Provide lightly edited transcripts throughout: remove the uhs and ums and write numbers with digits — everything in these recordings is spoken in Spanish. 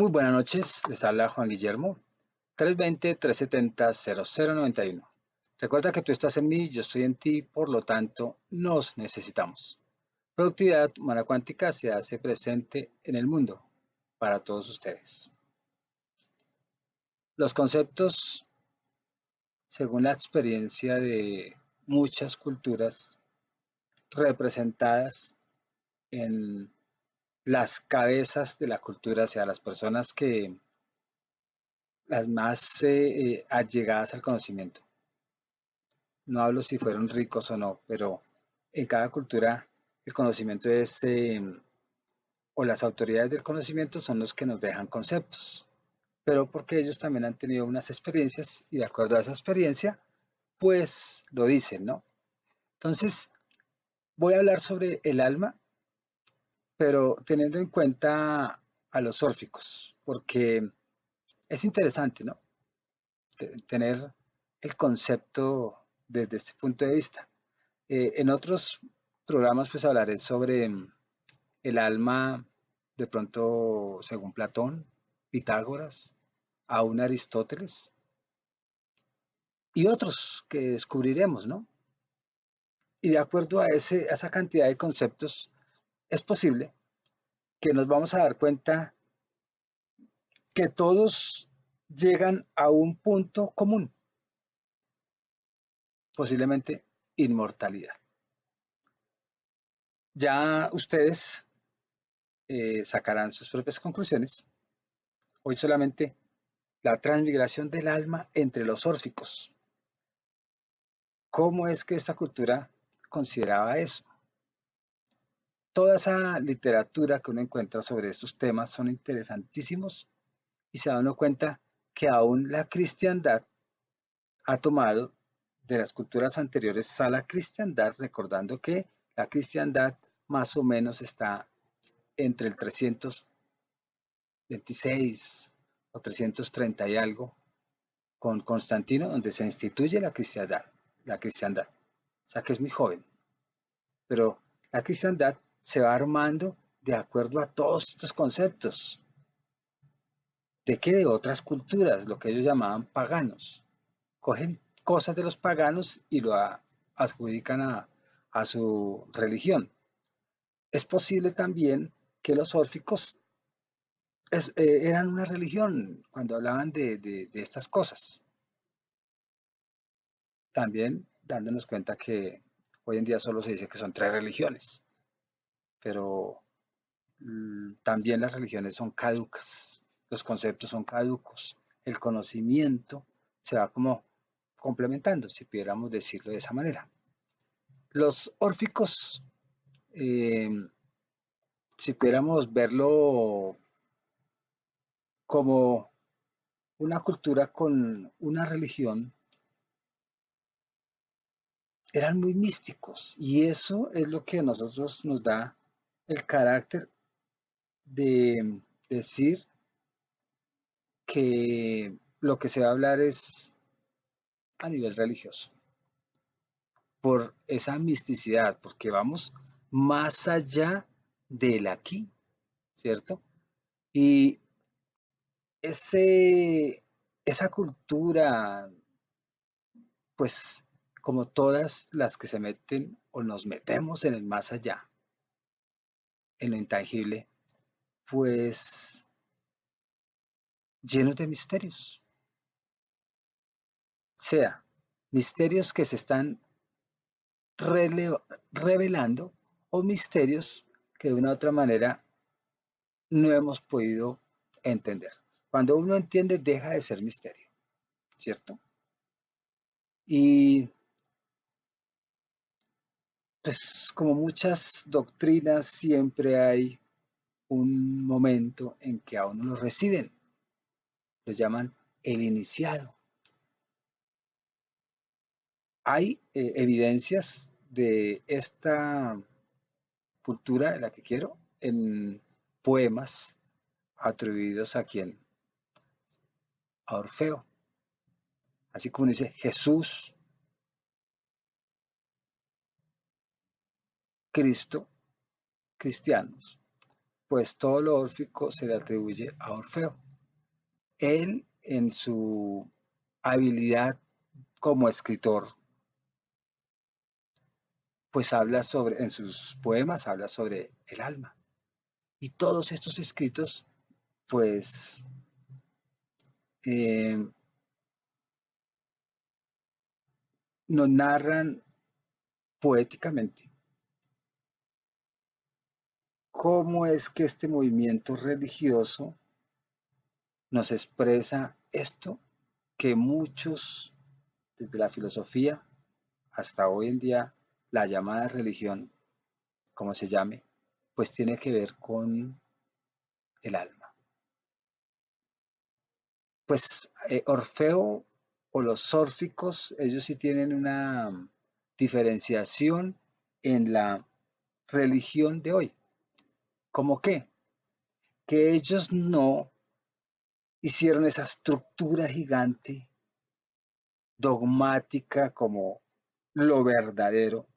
Muy buenas noches, les habla Juan Guillermo, 320-370-0091. Recuerda que tú estás en mí, yo estoy en ti, por lo tanto, nos necesitamos. Productividad humana cuántica se hace presente en el mundo para todos ustedes. Los conceptos, según la experiencia de muchas culturas representadas en las cabezas de la cultura, o sea, las personas que las más allegadas al conocimiento. No hablo si fueron ricos o no, pero en cada cultura el conocimiento es, o las autoridades del conocimiento son los que nos dejan conceptos, pero porque ellos también han tenido unas experiencias y de acuerdo a esa experiencia, pues lo dicen, ¿no? Entonces, voy a hablar sobre el alma, pero teniendo en cuenta a los órficos, porque es interesante, ¿no? Tener el concepto desde este punto de vista. En otros programas pues hablaré sobre el alma, de pronto según Platón, Pitágoras, aún Aristóteles y otros que descubriremos, ¿no? Y de acuerdo a esa cantidad de conceptos, es posible que nos vamos a dar cuenta que todos llegan a un punto común, posiblemente inmortalidad. Ya ustedes sacarán sus propias conclusiones. Hoy solamente la transmigración del alma entre los órficos. ¿Cómo es que esta cultura consideraba eso? Toda esa literatura que uno encuentra sobre estos temas son interesantísimos y se da uno cuenta que aún la cristiandad ha tomado de las culturas anteriores a la cristiandad, recordando que la cristiandad más o menos está entre el 326 o 330 y algo con Constantino, donde se instituye la cristiandad, o sea que es muy joven, pero la cristiandad se va armando de acuerdo a todos estos conceptos, de que de otras culturas, lo que ellos llamaban paganos, cogen cosas de los paganos y lo adjudican a su religión. Es posible también que los órficos eran una religión cuando hablaban de estas cosas. También dándonos cuenta que hoy en día solo se dice que son tres religiones, pero también las religiones son caducas, los conceptos son caducos, el conocimiento se va como complementando, si pudiéramos decirlo de esa manera. Los órficos, eh, si pudiéramos verlo como una cultura con una religión, eran muy místicos y eso es lo que a nosotros nos da el carácter de decir que lo que se va a hablar es a nivel religioso, por esa misticidad, porque vamos más allá del aquí, ¿cierto? Y esa cultura, pues como todas las que se meten o nos metemos en el más allá, en lo intangible, pues llenos de misterios, sea misterios que se están revelando o misterios que de una u otra manera no hemos podido entender. Cuando uno entiende, deja de ser misterio, ¿cierto? Y pues como muchas doctrinas, siempre hay un momento en que a uno lo reciben, lo llaman el iniciado. Hay evidencias de esta cultura de la que quiero en poemas atribuidos a quién, a Orfeo. Así como dice Jesús, Cristo, cristianos. pues todo lo órfico se le atribuye a Orfeo. Él, en su habilidad como escritor, pues habla sobre, en sus poemas habla sobre el alma. Y todos estos escritos, pues, eh, nos narran poéticamente cómo es que este movimiento religioso nos expresa esto que muchos, desde la filosofía hasta hoy en día, la llamada religión, como se llame, pues tiene que ver con el alma. Pues Orfeo o los órficos, ellos sí tienen una diferenciación en la religión de hoy. ¿Cómo qué? Que ellos no hicieron esa estructura gigante, dogmática como lo verdadero,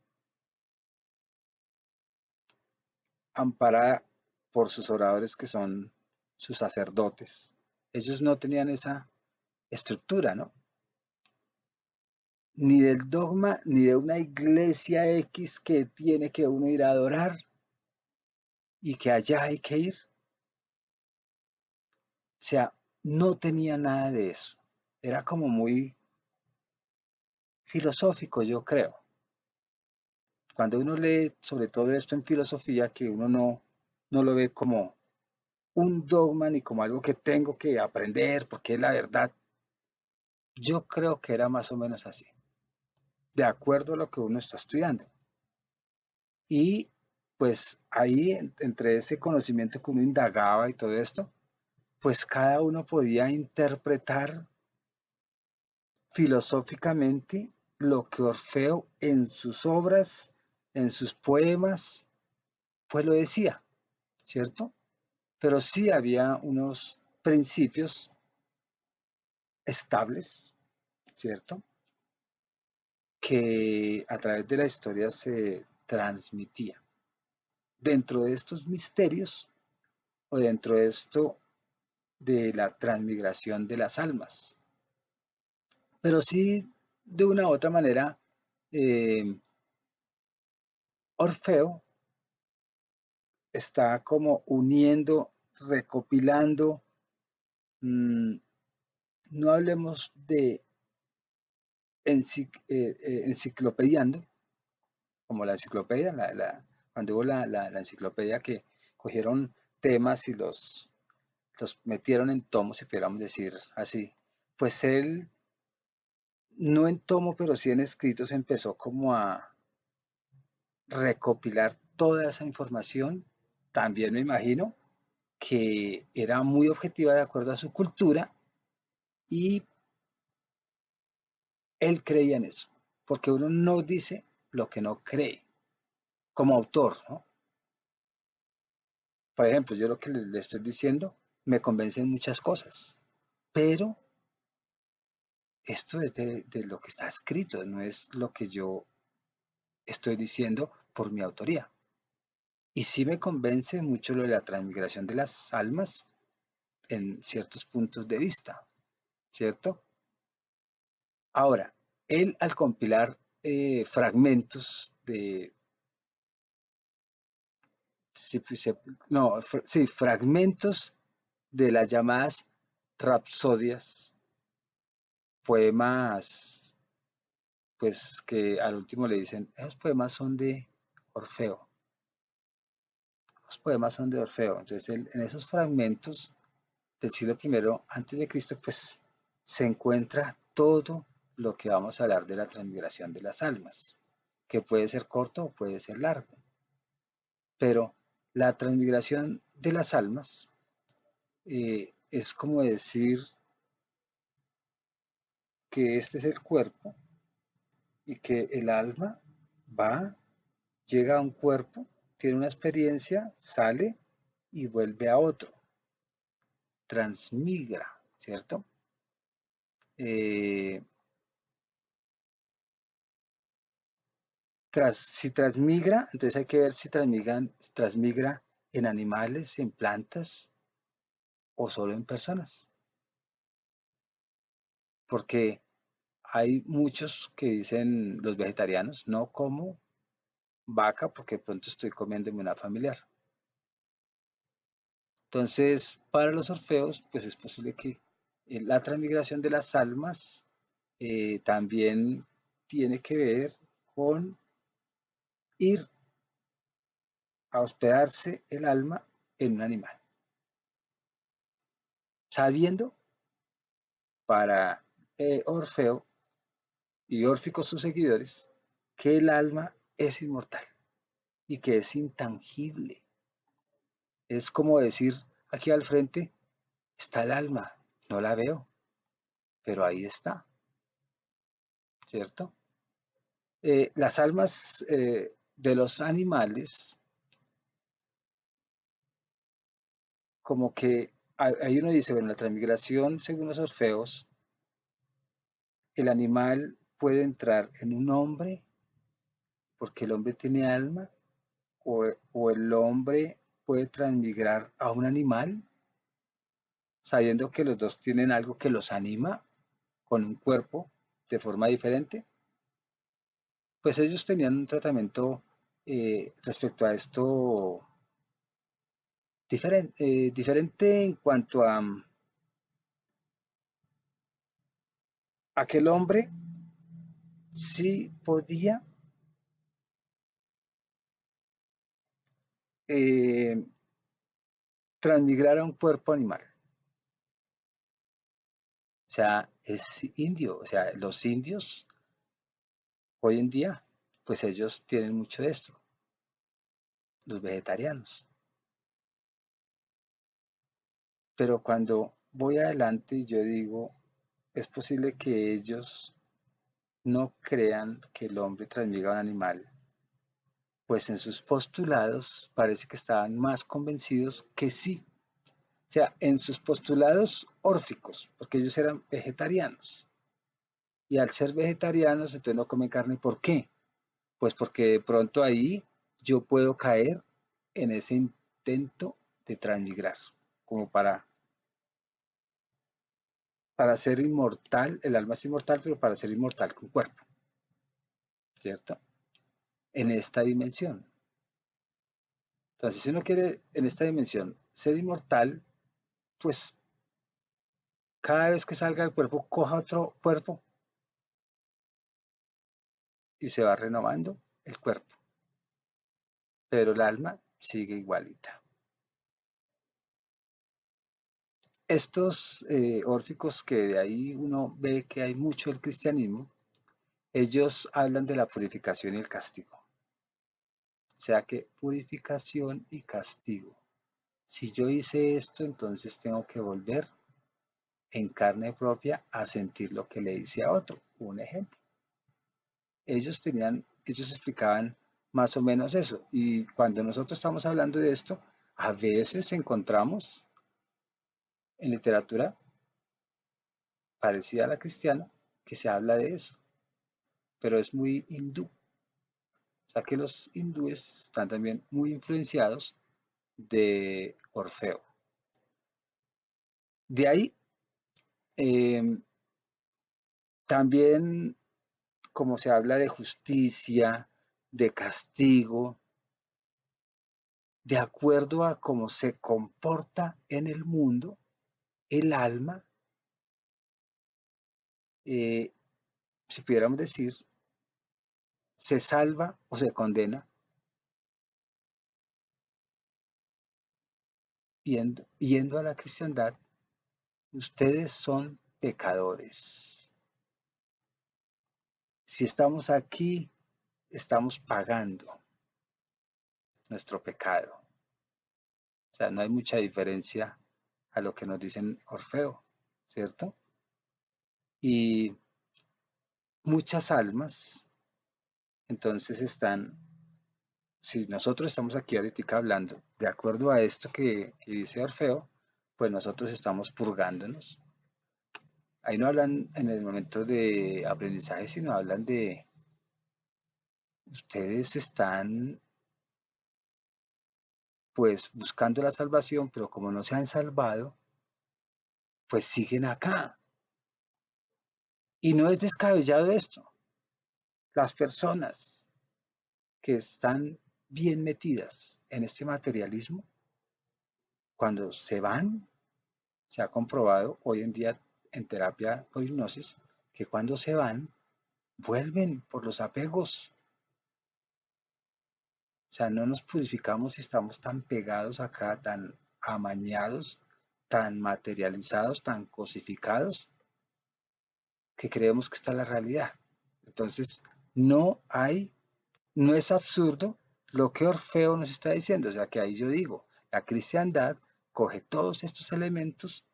amparada por sus oradores que son sus sacerdotes. Ellos no tenían esa estructura, ¿no? Ni del dogma, ni de una iglesia X que tiene que uno ir a adorar y que allá hay que ir. O sea, no tenía nada de eso. Era como muy filosófico, yo creo. Cuando uno lee sobre todo esto en filosofía, que uno no lo ve como un dogma ni como algo que tengo que aprender porque es la verdad. Yo creo que era más o menos así, de acuerdo a lo que uno está estudiando. Y pues ahí, entre ese conocimiento que uno indagaba y todo esto, pues cada uno podía interpretar filosóficamente lo que Orfeo en sus obras, en sus poemas, pues lo decía, ¿cierto? Pero sí había unos principios estables, ¿cierto? Que a través de la historia se transmitía. Dentro de estos misterios o dentro de esto de la transmigración de las almas. Pero sí, de una u otra manera, eh, Orfeo está como uniendo, recopilando, mmm, no hablemos de enciclopediando, como la enciclopedia, cuando hubo la enciclopedia que cogieron temas y los metieron en tomos, si pudiéramos decir así, pues él, no en tomo, pero sí en escritos, empezó como a recopilar toda esa información. También me imagino que era muy objetiva de acuerdo a su cultura y él creía en eso, porque uno no dice lo que no cree como autor, ¿no? Por ejemplo, yo lo que le estoy diciendo me convencen muchas cosas, pero esto es de lo que está escrito, no es lo que yo estoy diciendo por mi autoría. Y sí me convence mucho lo de la transmigración de las almas en ciertos puntos de vista, ¿cierto? Ahora, él al compilar fragmentos de, sí, no, sí, fragmentos de las llamadas rapsodias, poemas, pues que al último le dicen, esos poemas son de Orfeo, los poemas son de Orfeo. Entonces, él, en esos fragmentos del siglo I antes de Cristo, pues se encuentra todo lo que vamos a hablar de la transmigración de las almas, que puede ser corto o puede ser largo. Pero la transmigración de las almas es como decir que este es el cuerpo y que el alma va, llega a un cuerpo, tiene una experiencia, sale y vuelve a otro, transmigra, ¿cierto? Eh, si transmigra, entonces hay que ver si transmigra en animales, en plantas o solo en personas. Porque hay muchos que dicen los vegetarianos, no como vaca porque de pronto estoy comiéndome una familiar. Entonces, para los orfeos, pues es posible que la transmigración de las almas también tiene que ver con ir a hospedarse el alma en un animal, sabiendo para Orfeo y Órfico sus seguidores que el alma es inmortal y que es intangible. Es como decir, aquí al frente está el alma, no la veo, pero ahí está, ¿cierto? Las almas de los animales, como que ahí uno dice, bueno, la transmigración, según los orfeos, el animal puede entrar en un hombre porque el hombre tiene alma, o el hombre puede transmigrar a un animal, sabiendo que los dos tienen algo que los anima con un cuerpo de forma diferente. Pues ellos tenían un tratamiento respecto a esto diferente en cuanto a que el hombre sí podía eh, transmigrar a un cuerpo animal. O sea, es indio. O sea, los indios hoy en día, pues ellos tienen mucho de esto, los vegetarianos. Pero cuando voy adelante, yo digo, es posible que ellos no crean que el hombre transmiga a un animal, pues en sus postulados parece que estaban más convencidos que sí. O sea, en sus postulados órficos, porque ellos eran vegetarianos. Y al ser vegetarianos, entonces no comen carne. ¿Por qué? Pues porque de pronto ahí yo puedo caer en ese intento de transmigrar, como para ser inmortal, el alma es inmortal, pero para ser inmortal con cuerpo, ¿cierto? En esta dimensión. Entonces, si uno quiere en esta dimensión ser inmortal, pues cada vez que salga del cuerpo, coja otro cuerpo y se va renovando el cuerpo, pero el alma sigue igualita. Estos órficos que de ahí uno ve que hay mucho del cristianismo, ellos hablan de la purificación y el castigo. O sea que purificación y castigo. Si yo hice esto, entonces tengo que volver en carne propia a sentir lo que le hice a otro. Un ejemplo. Ellos explicaban más o menos eso. Y cuando nosotros estamos hablando de esto, a veces encontramos en literatura parecida a la cristiana que se habla de eso, pero es muy hindú. O sea que los hindúes están también muy influenciados de Orfeo. De ahí, eh, también como se habla de justicia, de castigo, de acuerdo a cómo se comporta en el mundo, el alma, eh, si pudiéramos decir, se salva o se condena yendo a la cristiandad. Ustedes son pecadores. Si estamos aquí, estamos pagando nuestro pecado. O sea, no hay mucha diferencia a lo que nos dicen Orfeo, ¿cierto? Y muchas almas, entonces están, si nosotros estamos aquí ahorita hablando, de acuerdo a esto que dice Orfeo, pues nosotros estamos purgándonos. Ahí no hablan en el momento de aprendizaje, sino hablan de ustedes están pues buscando la salvación, pero como no se han salvado, pues siguen acá. Y no es descabellado esto. Las personas que están bien metidas en este materialismo, cuando se van, se ha comprobado hoy en día en terapia por hipnosis, que cuando se van, vuelven por los apegos. O sea, no nos purificamos si estamos tan pegados acá, tan amañados, tan materializados, tan cosificados, que creemos que está la realidad. Entonces, no hay, no es absurdo lo que Orfeo nos está diciendo. O sea, que ahí yo digo, la cristiandad coge todos estos elementos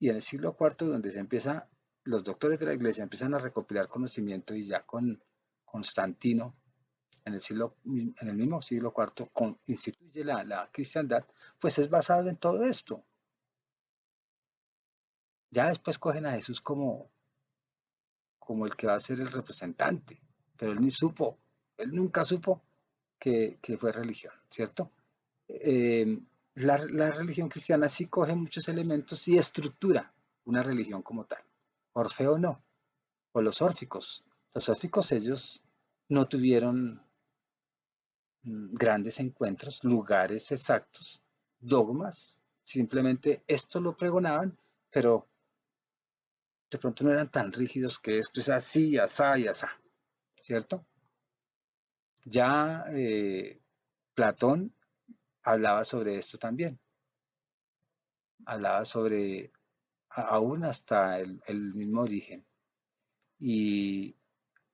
y en el siglo IV, donde se empieza, los doctores de la iglesia empiezan a recopilar conocimiento y ya con Constantino, en el mismo siglo IV, instituye la cristiandad, pues es basado en todo esto. Ya después cogen a Jesús como el que va a ser el representante, pero él ni supo, él nunca supo que fue religión, ¿cierto? Eh, la religión cristiana sí coge muchos elementos y estructura una religión como tal. Orfeo no, o los órficos. Los órficos ellos no tuvieron grandes encuentros, lugares exactos, dogmas, simplemente esto lo pregonaban, pero de pronto no eran tan rígidos que esto es así, asá y asá, ¿cierto? Ya Platón hablaba sobre esto también, hablaba sobre aún hasta el mismo origen. Y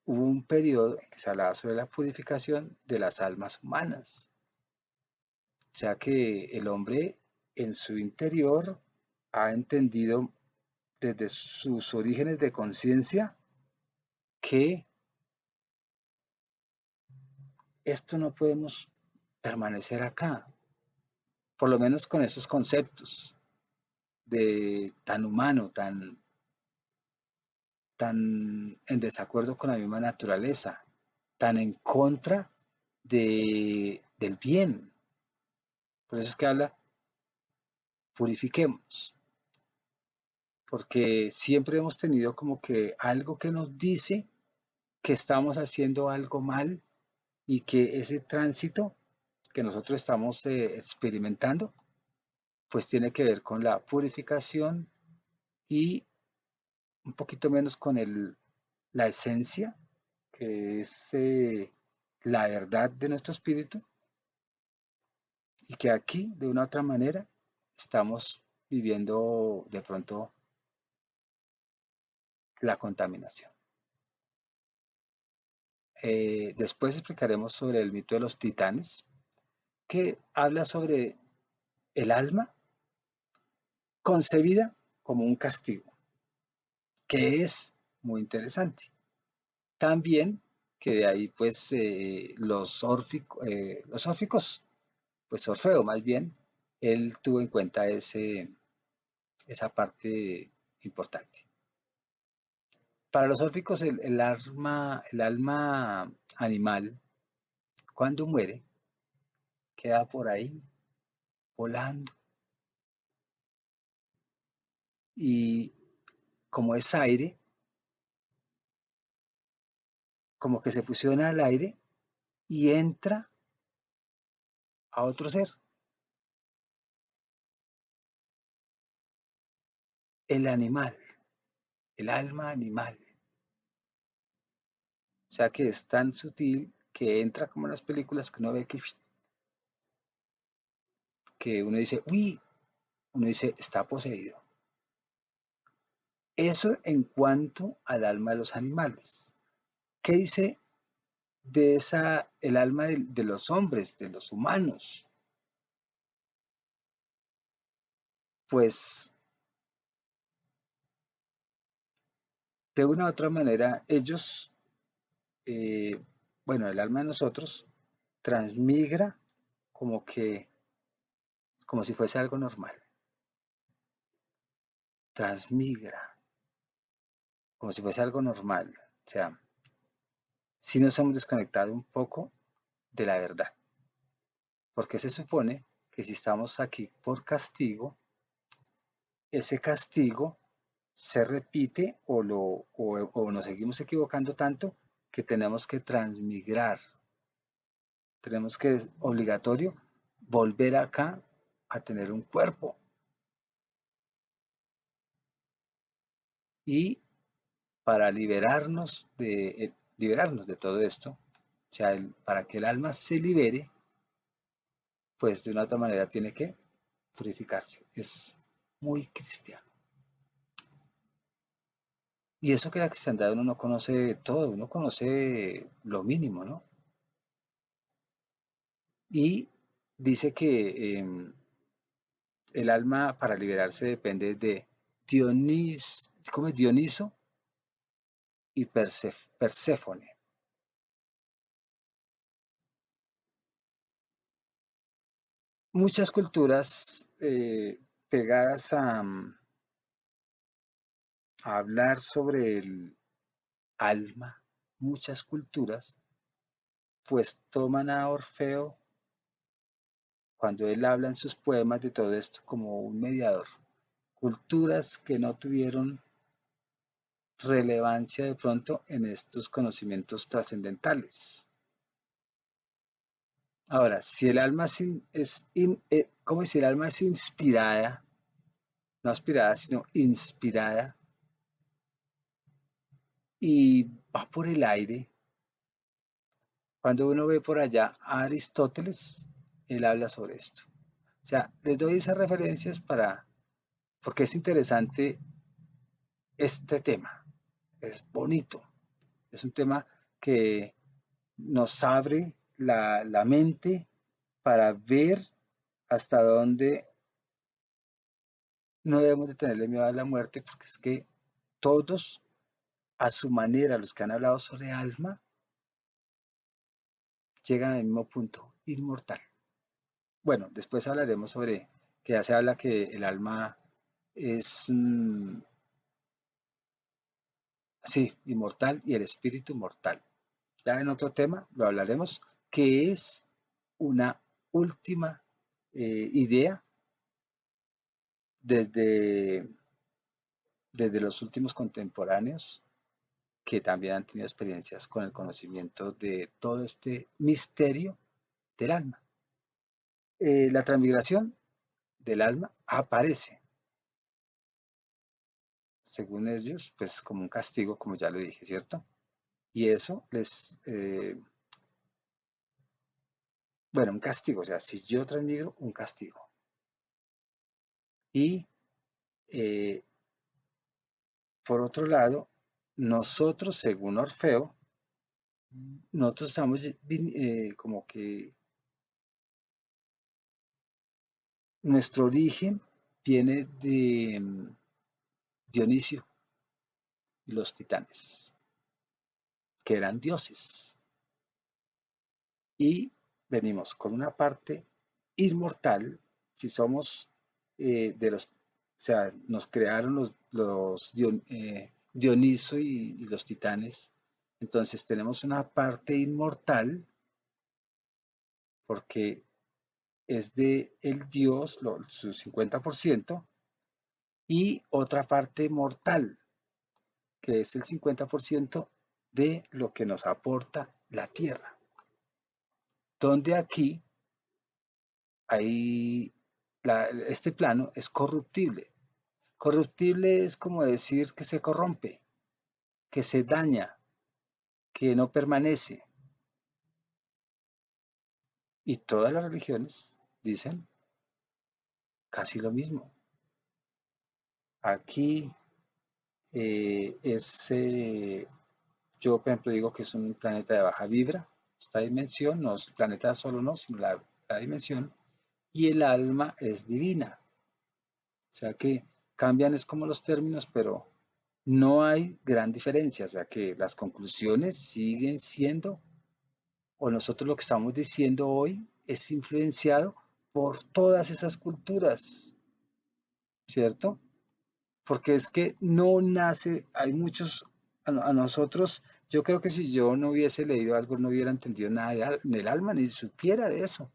hubo un periodo en que se hablaba sobre la purificación de las almas humanas. O sea que el hombre en su interior ha entendido desde sus orígenes de conciencia que esto no podemos permanecer acá, por lo menos con esos conceptos de tan humano, tan en desacuerdo con la misma naturaleza, tan en contra del bien. Por eso es que habla, purifiquemos, porque siempre hemos tenido como que algo que nos dice que estamos haciendo algo mal y que ese tránsito que nosotros estamos experimentando, pues tiene que ver con la purificación y un poquito menos con la esencia, que es la verdad de nuestro espíritu, y que aquí, de una u otra manera, estamos viviendo de pronto la contaminación. Después explicaremos sobre el mito de los titanes, que habla sobre el alma concebida como un castigo, que es muy interesante. También que de ahí pues los órficos, pues Orfeo más bien, él tuvo en cuenta esa parte importante. Para los órficos el alma animal, cuando muere, queda por ahí volando y como es aire, como que se fusiona al aire y entra a otro ser, el animal, el alma animal. O sea que es tan sutil que entra como en las películas que uno ve que uno dice, uy, uno dice, está poseído. Eso en cuanto al alma de los animales. ¿Qué dice de el alma de los hombres, de los humanos? Pues de una u otra manera, ellos, eh, bueno, el alma de nosotros transmigra como que, como si fuese algo normal, transmigra como si fuese algo normal. O sea, si nos hemos desconectado un poco de la verdad, porque se supone que si estamos aquí por castigo, ese castigo se repite o nos seguimos equivocando tanto que tenemos que transmigrar, tenemos que, es obligatorio, volver acá a tener un cuerpo y para liberarnos de todo esto, o sea, para que el alma se libere, pues de una otra manera tiene que purificarse. Es muy cristiano. Y eso que la cristiandad uno no conoce todo, uno conoce lo mínimo, ¿no? Y dice que el alma para liberarse depende de ¿cómo es? Dioniso y Perséfone. Muchas culturas pegadas a hablar sobre el alma, muchas culturas, pues toman a Orfeo cuando él habla en sus poemas de todo esto como un mediador. Culturas que no tuvieron relevancia de pronto en estos conocimientos trascendentales. Ahora, si el alma ¿cómo es? Si el alma es inspirada, no aspirada, sino inspirada, y va por el aire, cuando uno ve por allá a Aristóteles, él habla sobre esto. O sea, les doy esas referencias porque es interesante este tema, es bonito, es un tema que nos abre la mente para ver hasta dónde no debemos de tenerle miedo a la muerte, porque es que todos, a su manera, los que han hablado sobre alma, llegan al mismo punto, inmortal. Bueno, después hablaremos sobre que ya se habla que el alma es, sí, inmortal y el espíritu mortal. Ya en otro tema lo hablaremos, que es una última idea desde, desde los últimos contemporáneos que también han tenido experiencias con el conocimiento de todo este misterio del alma. La transmigración del alma aparece, según ellos, pues como un castigo, como ya lo dije, ¿cierto? Y eso bueno, un castigo, o sea, si yo transmigro, un castigo. Y eh, por otro lado, nosotros, según Orfeo, nosotros estamos como que nuestro origen viene de Dionisio y los titanes, que eran dioses. Y venimos con una parte inmortal, si somos de los, o sea, nos crearon Dioniso y los titanes, entonces tenemos una parte inmortal porque es de el dios, su 50%, y otra parte mortal, que es el 50% de lo que nos aporta la tierra, donde aquí hay este plano es corruptible. Corruptible es como decir que se corrompe, que se daña, que no permanece. Y todas las religiones dicen casi lo mismo. Aquí yo por ejemplo digo que es un planeta de baja vibra, esta dimensión, no es el planeta solo no, sino la dimensión, y el alma es divina. O sea que cambian es como los términos, pero no hay gran diferencia. O sea que las conclusiones siguen siendo, o nosotros lo que estamos diciendo hoy es influenciado por todas esas culturas, ¿cierto? Porque es que no nace, hay muchos, a nosotros, yo creo que si yo no hubiese leído algo, no hubiera entendido nada del alma, ni supiera de eso.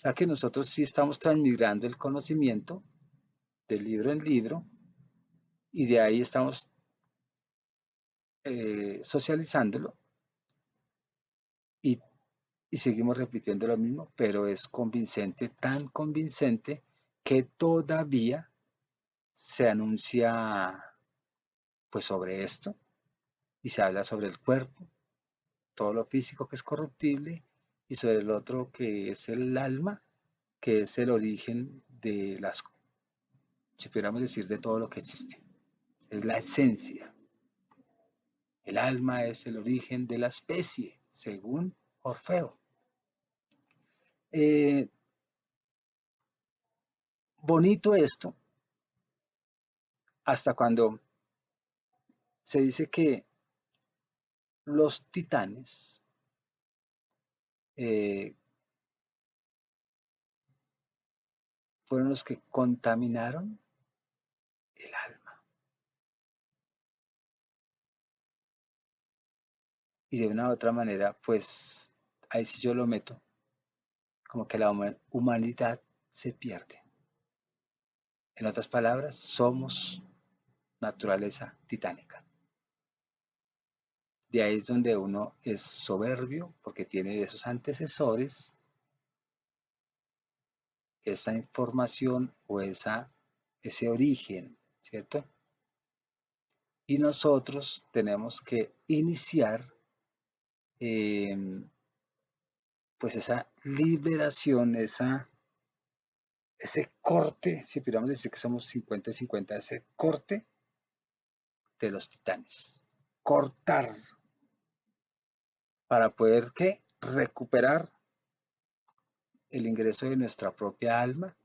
sea que nosotros sí estamos transmigrando el conocimiento de libro en libro y de ahí estamos socializándolo y, y seguimos repitiendo lo mismo, pero es convincente, tan convincente que todavía se anuncia pues sobre esto y se habla sobre el cuerpo, todo lo físico que es corruptible y sobre el otro que es el alma, que es el origen de las, si pudiéramos decir, de todo lo que existe. Es la esencia. El alma es el origen de la especie, según Orfeo. Eh, Bonito esto, hasta cuando se dice que los titanes eh, fueron los que contaminaron el alma. Y de una u otra manera, pues ahí sí yo lo meto, como que la humanidad se pierde. En otras palabras, somos naturaleza titánica. De ahí es donde uno es soberbio porque tiene esos antecesores, esa información o ese origen, ¿cierto? Y nosotros tenemos que iniciar eh, pues esa liberación, ese corte, si pudiéramos decir que somos 50 y 50, ese corte de los titanes. Cortar para poder ¿qué? Recuperar el ingreso de nuestra propia alma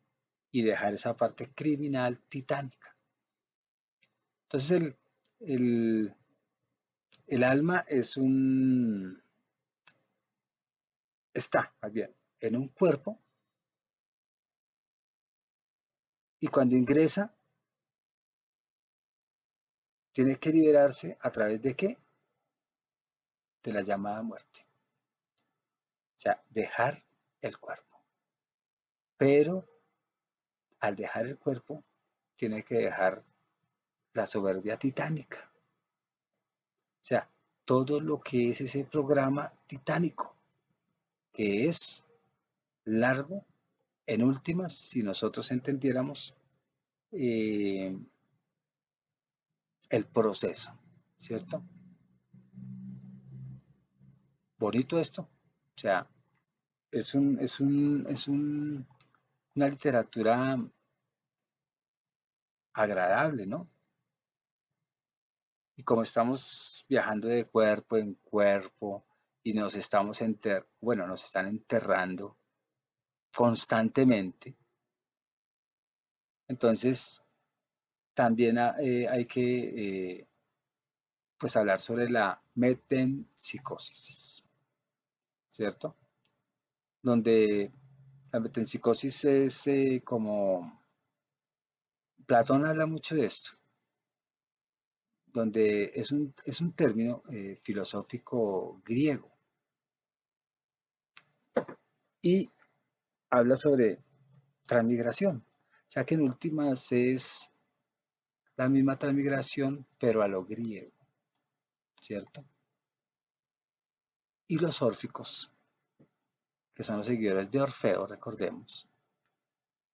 y dejar esa parte criminal titánica. Entonces el, el alma está más bien en un cuerpo y cuando ingresa tiene que liberarse a través de qué? De la llamada muerte. O sea, dejar el cuerpo. Pero al dejar el cuerpo, tiene que dejar la soberbia titánica. O sea, todo lo que es ese programa titánico, que es largo, en últimas, si nosotros entendiéramos eh, el proceso, ¿cierto? Bonito esto. O sea, una literatura agradable, ¿no? Y como estamos viajando de cuerpo en cuerpo y nos están enterrando constantemente, entonces también hay que pues hablar sobre la metempsicosis, ¿cierto? Donde la metempsicosis es como Platón habla mucho de esto, donde es un término filosófico griego y habla sobre transmigración. O sea que en últimas es la misma transmigración, pero a lo griego, ¿cierto? Y los órficos, que son los seguidores de Orfeo, recordemos,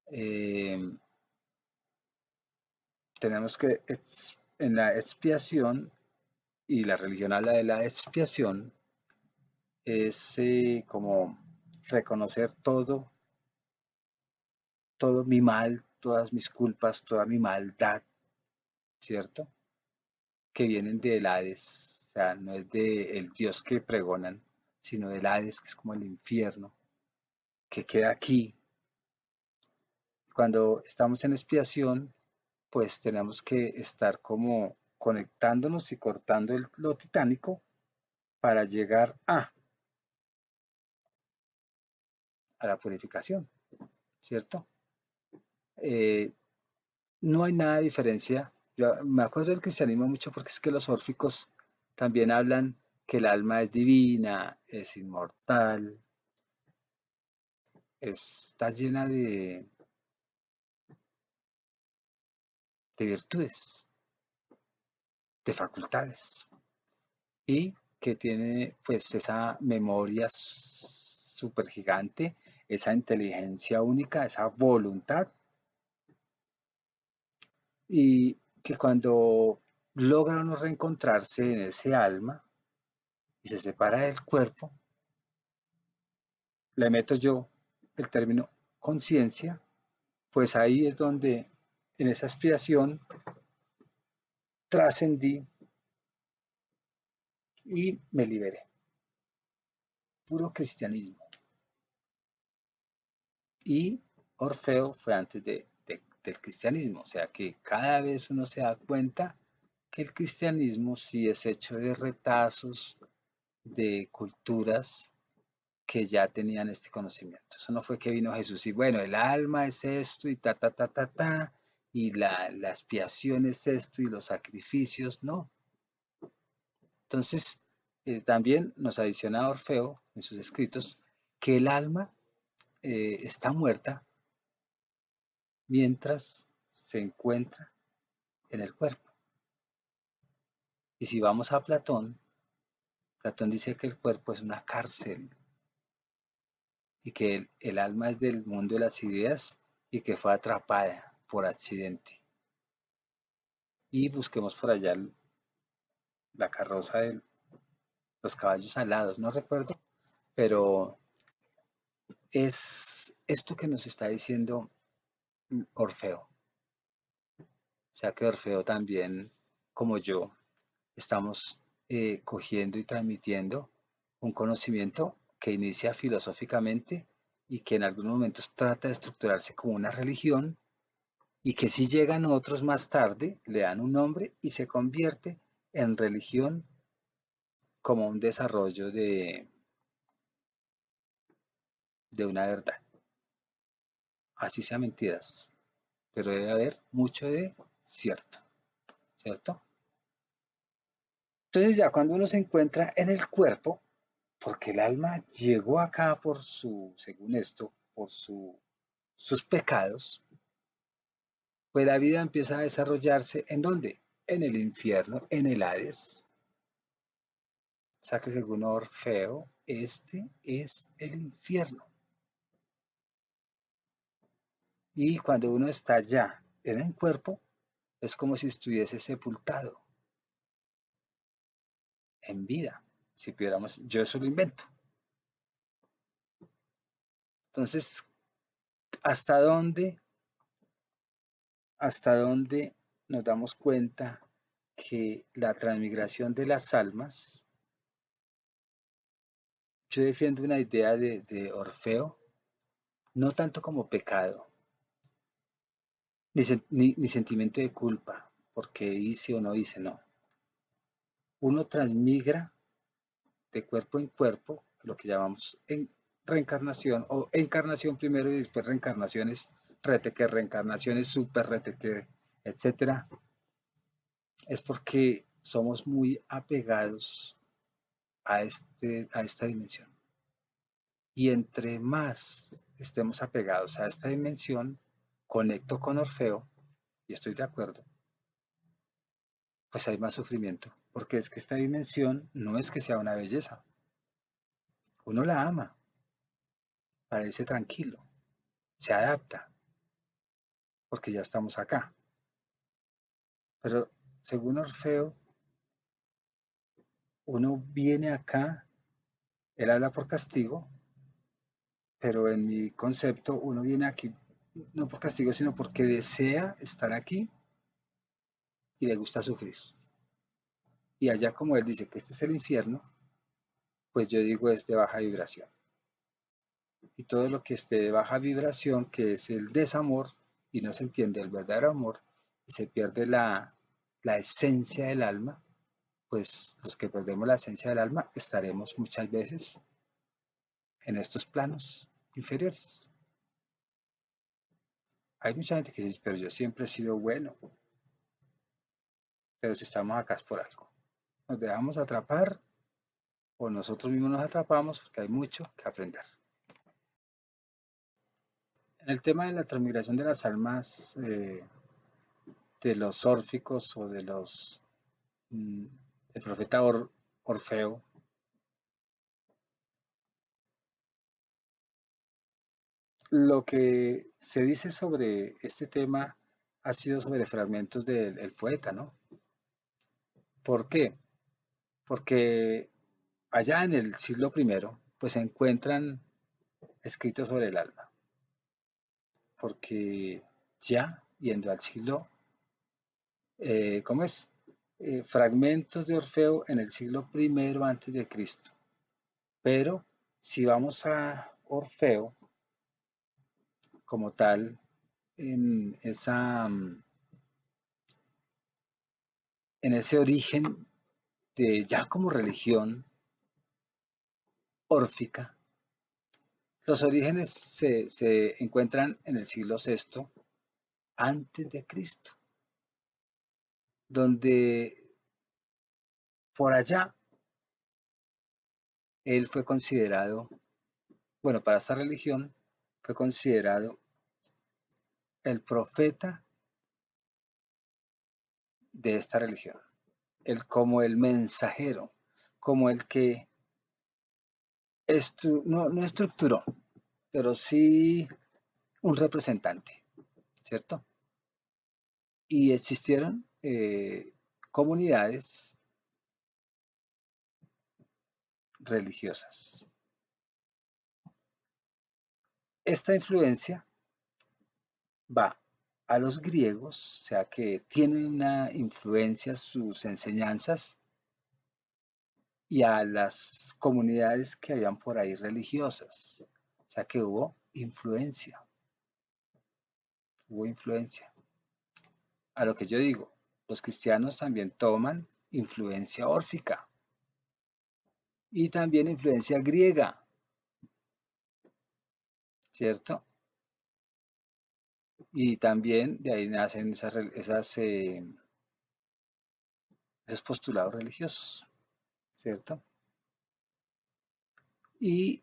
eh, tenemos que en la expiación, y la religión habla de la expiación, es como reconocer todo mi mal, todas mis culpas, toda mi maldad, ¿cierto? Que vienen del Hades, o sea, no es del Dios que pregonan, sino del Hades, que es como el infierno, que queda aquí. Cuando estamos en expiación, pues tenemos que estar como conectándonos y cortando lo titánico para llegar a la purificación, ¿cierto? Eh, no hay nada de diferencia. Yo me acuerdo del cristianismo mucho porque es que los órficos también hablan que el alma es divina, es inmortal, está llena de virtudes, de facultades y que tiene pues esa memoria súper gigante, esa inteligencia única, esa voluntad y que cuando logra uno reencontrarse en ese alma y se separa del cuerpo, le meto yo el término conciencia, pues ahí es donde en esa expiación trascendí y me liberé. Puro cristianismo. Y Orfeo fue antes del cristianismo, o sea que cada vez uno se da cuenta que el cristianismo sí es hecho de retazos de culturas que ya tenían este conocimiento. Eso no fue que vino Jesús y bueno, el alma es esto y ta, ta, ta, ta, ta, y la expiación es esto y los sacrificios, no. Entonces, también nos adiciona Orfeo en sus escritos que el alma está muerta mientras se encuentra en el cuerpo. Y si vamos a Platón, Platón dice que el cuerpo es una cárcel y que el alma es del mundo de las ideas y que fue atrapada por accidente. Y busquemos por allá la carroza de los caballos alados, no recuerdo, pero es esto que nos está diciendo Orfeo. O sea que Orfeo también, como yo, estamos cogiendo y transmitiendo un conocimiento que inicia filosóficamente y que en algunos momentos trata de estructurarse como una religión y que si llegan otros más tarde, le dan un nombre y se convierte en religión como un desarrollo de una verdad. Así sea mentiras, pero debe haber mucho de cierto, ¿cierto? Entonces ya cuando uno se encuentra en el cuerpo, porque el alma llegó acá por según esto, sus pecados, pues la vida empieza a desarrollarse ¿en dónde? En el infierno, en el Hades. O sea que según Orfeo, este es el infierno. Y cuando uno está ya en el cuerpo, es como si estuviese sepultado en vida. Si pudiéramos, yo eso lo invento. Entonces, ¿hasta dónde, hasta dónde nos damos cuenta que la transmigración de las almas, yo defiendo una idea de Orfeo, no tanto como pecado, ni sentimiento de culpa, porque hice o no hice, no. Uno transmigra de cuerpo en cuerpo, lo que llamamos en reencarnación o encarnación primero y después reencarnaciones, reteque, reencarnaciones, super reteque, etcétera, es porque somos muy apegados a esta dimensión. Y entre más estemos apegados a esta dimensión, conecto con Orfeo, y estoy de acuerdo, pues hay más sufrimiento, porque es que esta dimensión no es que sea una belleza, uno la ama, parece tranquilo, se adapta, porque ya estamos acá. Pero según Orfeo, uno viene acá, él habla por castigo, pero en mi concepto uno viene aquí no por castigo, sino porque desea estar aquí y le gusta sufrir. Y allá como él dice que este es el infierno, pues yo digo es de baja vibración. Y todo lo que esté de baja vibración, que es el desamor, y no se entiende el verdadero amor, y se pierde la esencia del alma, pues los que perdemos la esencia del alma estaremos muchas veces en estos planos inferiores. Hay mucha gente que dice, pero yo siempre he sido bueno, pero si estamos acá es por algo. Nos dejamos atrapar o nosotros mismos nos atrapamos porque hay mucho que aprender. En el tema de la transmigración de las almas de los órficos o de los mm, el profeta Orfeo, lo que se dice sobre este tema ha sido sobre fragmentos del poeta, ¿no? ¿Por qué? Porque allá en el siglo primero, pues se encuentran escritos sobre el alma, porque ya yendo al siglo, ¿cómo es? Fragmentos de Orfeo en el siglo primero antes de Cristo. Pero si vamos a Orfeo como tal, en en ese origen de ya como religión órfica, los orígenes se encuentran en el siglo sexto antes de Cristo, donde por allá él fue considerado, bueno, para esta religión fue considerado el profeta de esta religión, el como el mensajero, como el que no estructuró, pero sí un representante, ¿cierto? Y existieron comunidades religiosas. Esta influencia va a los griegos, o sea que tienen una influencia sus enseñanzas y a las comunidades que habían por ahí religiosas. O sea que hubo influencia. A lo que yo digo, los cristianos también toman influencia órfica y también influencia griega, ¿cierto? Y también de ahí nacen esos postulados religiosos, ¿cierto? Y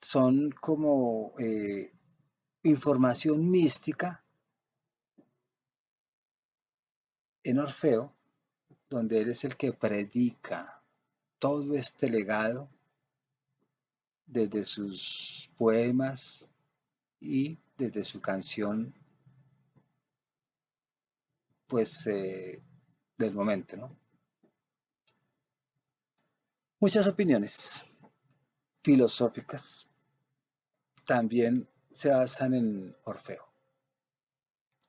son como información mística en Orfeo, donde él es el que predica todo este legado desde sus poemas y desde su canción, pues, del momento, ¿no? Muchas opiniones filosóficas también se basan en Orfeo.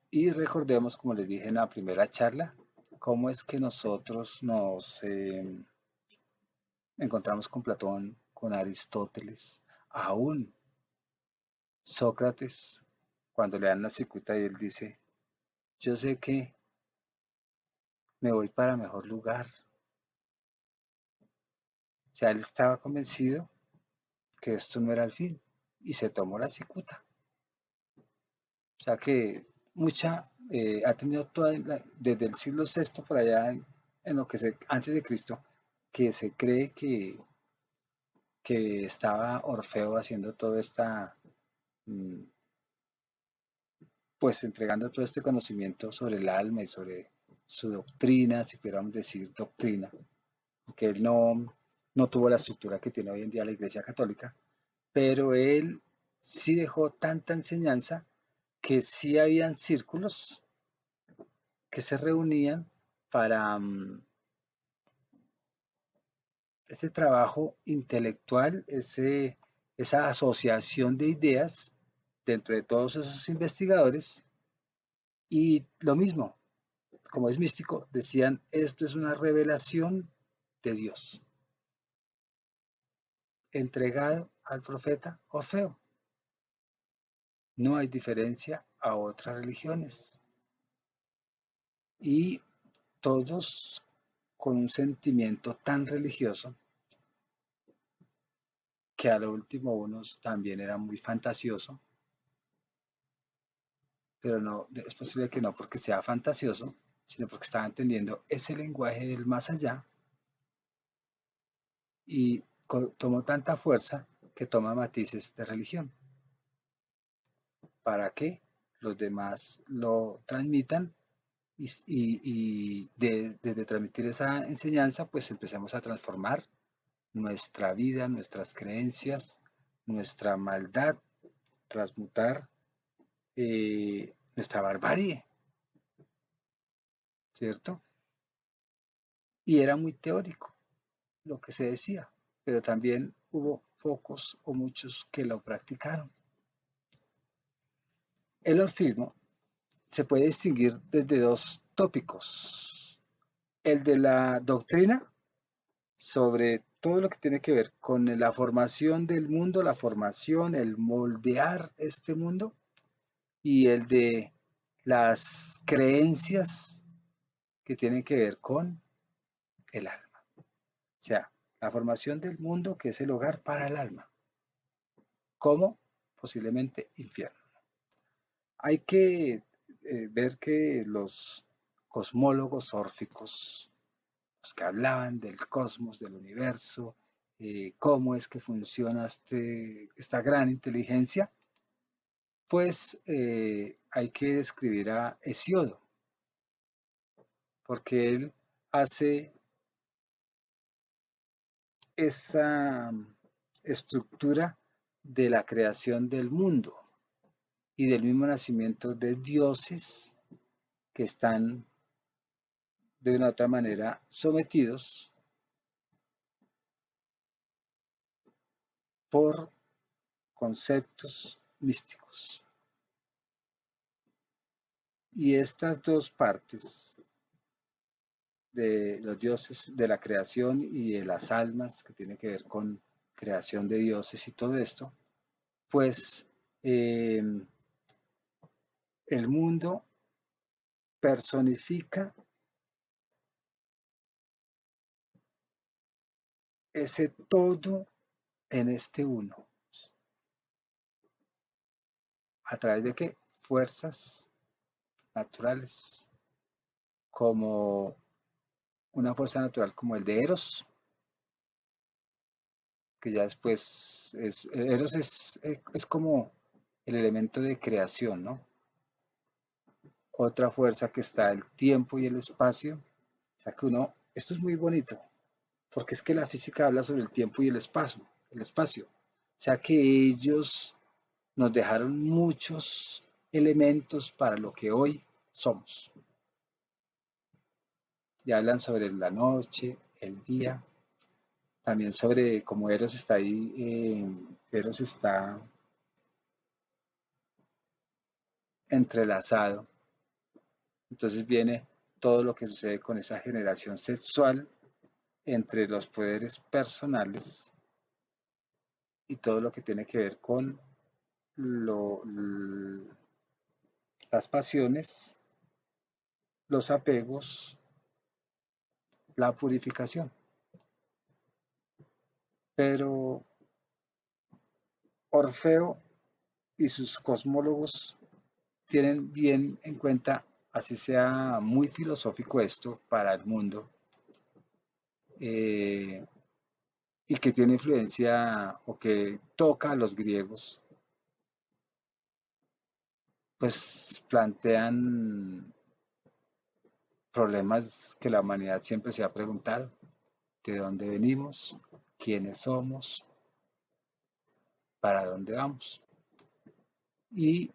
Y recordemos, como les dije en la primera charla, cómo es que nosotros nos encontramos con Platón, con Aristóteles, aún Sócrates, cuando le dan la cicuta y él dice, yo sé que me voy para mejor lugar. O sea, él estaba convencido que esto no era el fin y se tomó la cicuta. O sea que ha tenido desde el siglo sexto por allá en lo que antes de Cristo, que se cree que estaba Orfeo haciendo toda esta, mm, pues entregando todo este conocimiento sobre el alma y sobre su doctrina, si pudiéramos decir doctrina, porque él no tuvo la estructura que tiene hoy en día la Iglesia Católica, pero él sí dejó tanta enseñanza que sí habían círculos que se reunían para ese trabajo intelectual, esa asociación de ideas dentro de todos esos investigadores. Y lo mismo, como es místico, decían, esto es una revelación de Dios, entregado al profeta Orfeo. No hay diferencia a otras religiones. Y todos con un sentimiento tan religioso que a lo último unos también era muy fantasioso, pero no, es posible que no porque sea fantasioso, sino porque estaba entendiendo ese lenguaje del más allá y tomó tanta fuerza que toma matices de religión. para que los demás lo transmitan desde transmitir esa enseñanza, pues empecemos a transformar nuestra vida, nuestras creencias, nuestra maldad, transmutar nuestra barbarie, ¿cierto? Y era muy teórico lo que se decía, pero también hubo pocos o muchos que lo practicaron. El orfismo se puede distinguir desde dos tópicos. El de la doctrina sobre todo lo que tiene que ver con la formación del mundo, la formación, el moldear este mundo, y el de las creencias que tienen que ver con el alma. O sea, la formación del mundo que es el hogar para el alma, como posiblemente infierno. Hay que ver que los cosmólogos órficos, los que hablaban del cosmos, del universo, cómo es que funciona esta gran inteligencia, pues hay que describir a Hesiodo, porque él hace esa estructura de la creación del mundo y del mismo nacimiento de dioses que están de una u otra manera sometidos por conceptos místicos. Y estas dos partes de los dioses, de la creación y de las almas, que tiene que ver con creación de dioses y todo esto, pues eh, el mundo personifica ese todo en este uno. ¿A través de qué? Fuerzas naturales, como una fuerza natural como el de Eros, que ya después Eros es como el elemento de creación, ¿no? Otra fuerza que está el tiempo y el espacio. O sea que esto es muy bonito, porque es que la física habla sobre el tiempo y el espacio. O sea que ellos nos dejaron muchos elementos para lo que hoy somos. Y hablan sobre la noche, el día, también sobre cómo Eros está ahí, Eros está entrelazado. Entonces viene todo lo que sucede con esa generación sexual entre los poderes personales y todo lo que tiene que ver con las pasiones, los apegos, la purificación. Pero Orfeo y sus cosmólogos tienen bien en cuenta, así sea muy filosófico esto para el mundo, eh, y que tiene influencia o que toca a los griegos, pues plantean problemas que la humanidad siempre se ha preguntado: ¿de dónde venimos? ¿Quiénes somos? ¿Para dónde vamos? Y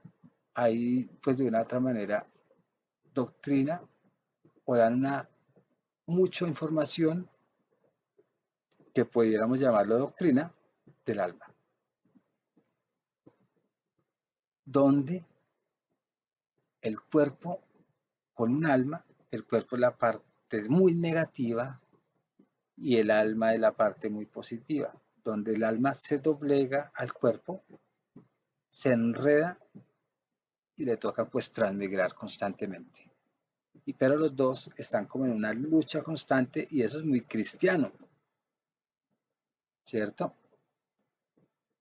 ahí, pues de una u otra manera, doctrina o dan mucha información que pudiéramos llamarlo doctrina del alma, donde el cuerpo con un alma, el cuerpo es la parte muy negativa y el alma es la parte muy positiva, donde el alma se doblega al cuerpo, se enreda y le toca pues transmigrar constantemente. Pero los dos están como en una lucha constante y eso es muy cristiano, ¿cierto?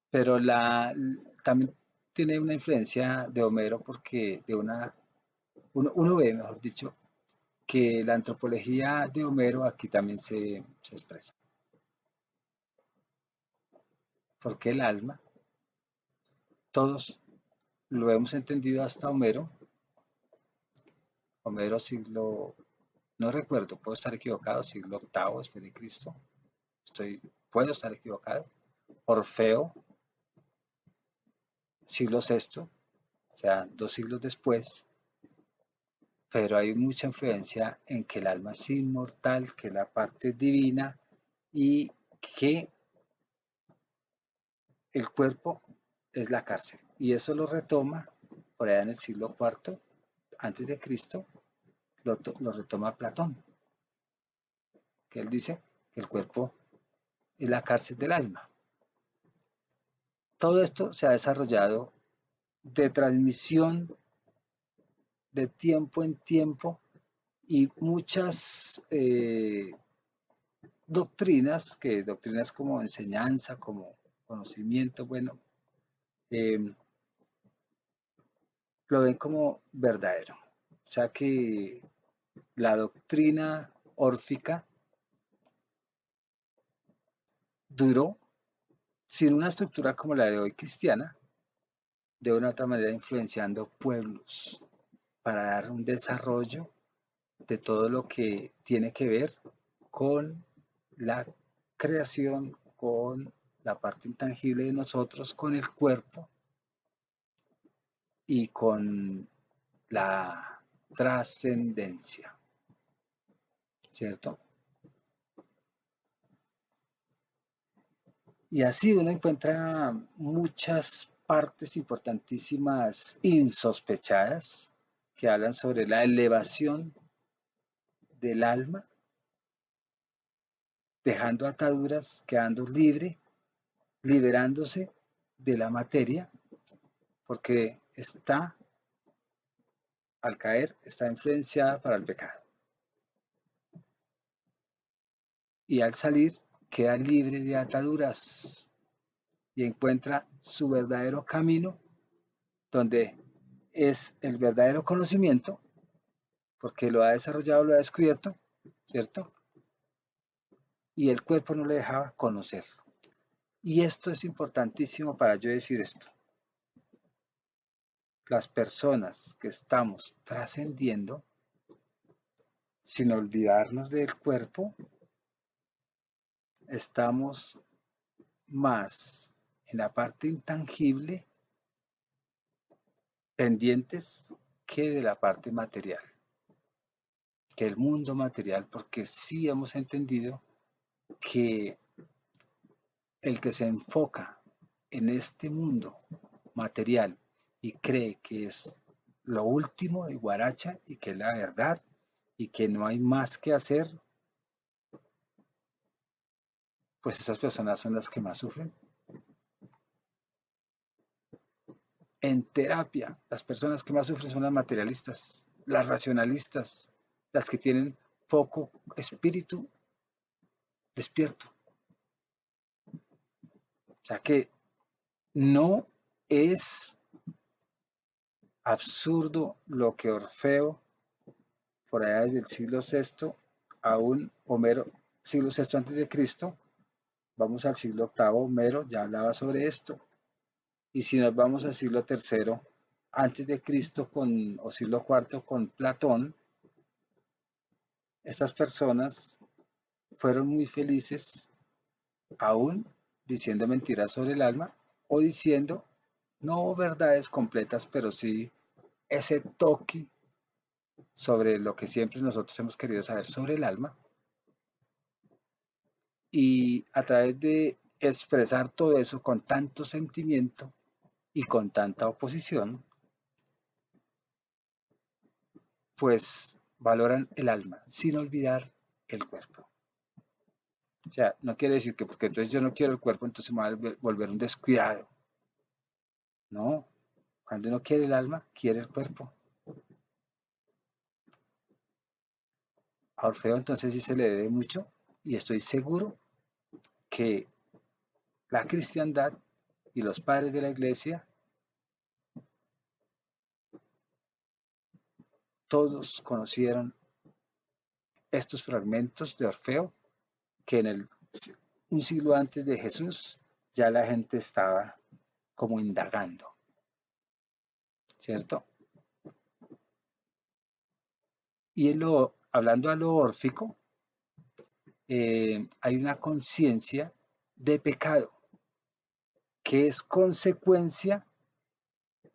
Pero también tiene una influencia de Homero porque uno ve, mejor dicho, que la antropología de Homero aquí también se expresa. Porque el alma, todos lo hemos entendido hasta Homero. Homero siglo, no recuerdo, puedo estar equivocado, siglo octavo después de Cristo. Puedo estar equivocado. Orfeo, siglo sexto, o sea, 2 siglos después, pero hay mucha influencia en que el alma es inmortal, que la parte es divina y que el cuerpo es la cárcel. Y eso lo retoma por allá en el siglo cuarto antes de Cristo, lo retoma Platón, que él dice que el cuerpo es la cárcel del alma. Todo esto se ha desarrollado de transmisión de tiempo en tiempo y muchas doctrinas como enseñanza, como conocimiento, bueno, eh, lo ven como verdadero. O sea que la doctrina órfica duró sin una estructura como la de hoy cristiana, de una u otra manera influenciando pueblos para dar un desarrollo de todo lo que tiene que ver con la creación, con la parte intangible de nosotros, con el cuerpo y con la trascendencia, ¿cierto? Y así uno encuentra muchas partes importantísimas insospechadas que hablan sobre la elevación del alma, dejando ataduras, quedando libre, liberándose de la materia, porque está, al caer, está influenciada para el pecado. Y al salir, queda libre de ataduras y encuentra su verdadero camino, donde es el verdadero conocimiento, porque lo ha desarrollado, lo ha descubierto, ¿cierto? Y el cuerpo no le dejaba conocer. Y esto es importantísimo para yo decir esto. Las personas que estamos trascendiendo, sin olvidarnos del cuerpo, estamos más en la parte intangible pendientes que de la parte material, que el mundo material, porque sí hemos entendido que el que se enfoca en este mundo material y cree que es lo último de Guaracha y que es la verdad y que no hay más que hacer, pues esas personas son las que más sufren. En terapia, las personas que más sufren son las materialistas, las racionalistas, las que tienen poco espíritu despierto. O sea que no es absurdo lo que Orfeo, por allá desde el siglo sexto, aún Homero, siglo sexto antes de Cristo, vamos al siglo octavo, Homero ya hablaba sobre esto. Y si nos vamos al siglo tercero antes de Cristo o siglo cuarto con Platón, estas personas fueron muy felices aún diciendo mentiras sobre el alma o diciendo no verdades completas, pero sí ese toque sobre lo que siempre nosotros hemos querido saber sobre el alma y a través de expresar todo eso con tanto sentimiento y con tanta oposición, pues valoran el alma sin olvidar el cuerpo. O sea, no quiere decir que porque entonces yo no quiero el cuerpo, entonces me voy a volver un descuidado. No, cuando uno quiere el alma, quiere el cuerpo. A Orfeo entonces sí se le debe mucho y estoy seguro que la cristiandad y los padres de la iglesia, todos conocieron estos fragmentos de Orfeo que un siglo antes de Jesús ya la gente estaba como indagando. ¿cierto? Y hablando a lo órfico, hay una conciencia de pecado que es consecuencia,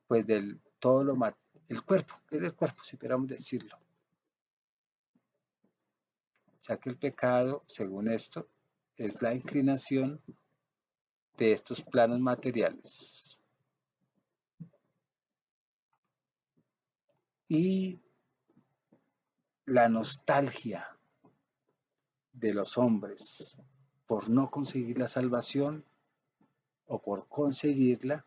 pues, del todo el cuerpo, que es del cuerpo, si pudiéramos decirlo. O sea que el pecado, según esto, es la inclinación de estos planos materiales. Y la nostalgia de los hombres por no conseguir la salvación o por conseguirla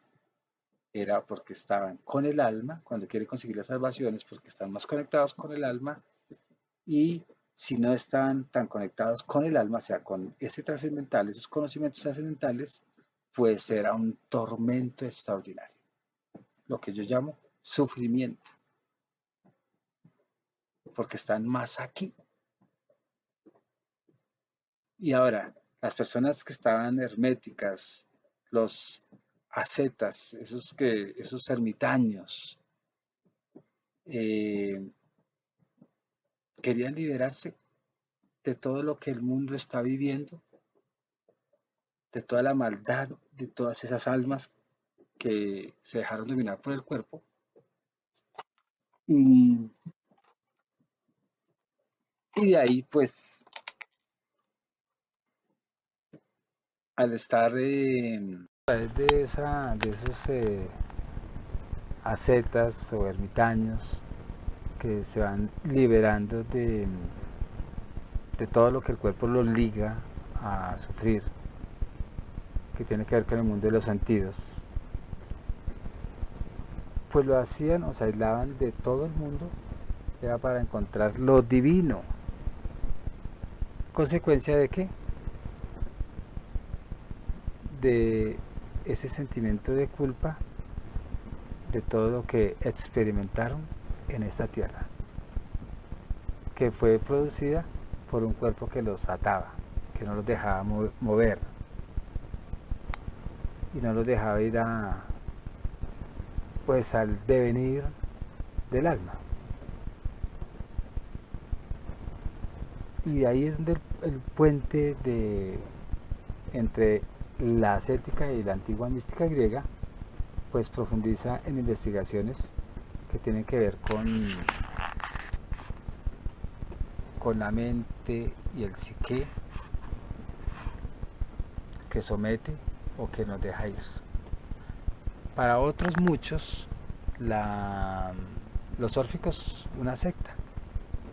era porque estaban con el alma, cuando quieren conseguir la salvación es porque están más conectados con el alma, y si no están tan conectados con el alma, o sea, con ese trascendental, esos conocimientos trascendentales, pues era un tormento extraordinario, lo que yo llamo sufrimiento, porque están más aquí. Y ahora, las personas que estaban herméticas, los ascetas, esos ermitaños, eh, querían liberarse de todo lo que el mundo está viviendo, de toda la maldad, de todas esas almas que se dejaron dominar por el cuerpo. Y, y de ahí, pues, al estar a través de esos ascetas o ermitaños que se van liberando de todo lo que el cuerpo los liga a sufrir, que tiene que ver con el mundo de los sentidos, pues lo hacían o se aislaban de todo el mundo, era para encontrar lo divino. ¿Consecuencia de qué? De ese sentimiento de culpa de todo lo que experimentaron en esta tierra, que fue producida por un cuerpo que los ataba, que no los dejaba mover y no los dejaba ir pues al devenir del alma. Y ahí es donde el puente entre la ascética y la antigua mística griega pues profundiza en investigaciones que tienen que ver con la mente y el psique que somete o que nos deja ir. Para otros muchos, los órficos, una secta,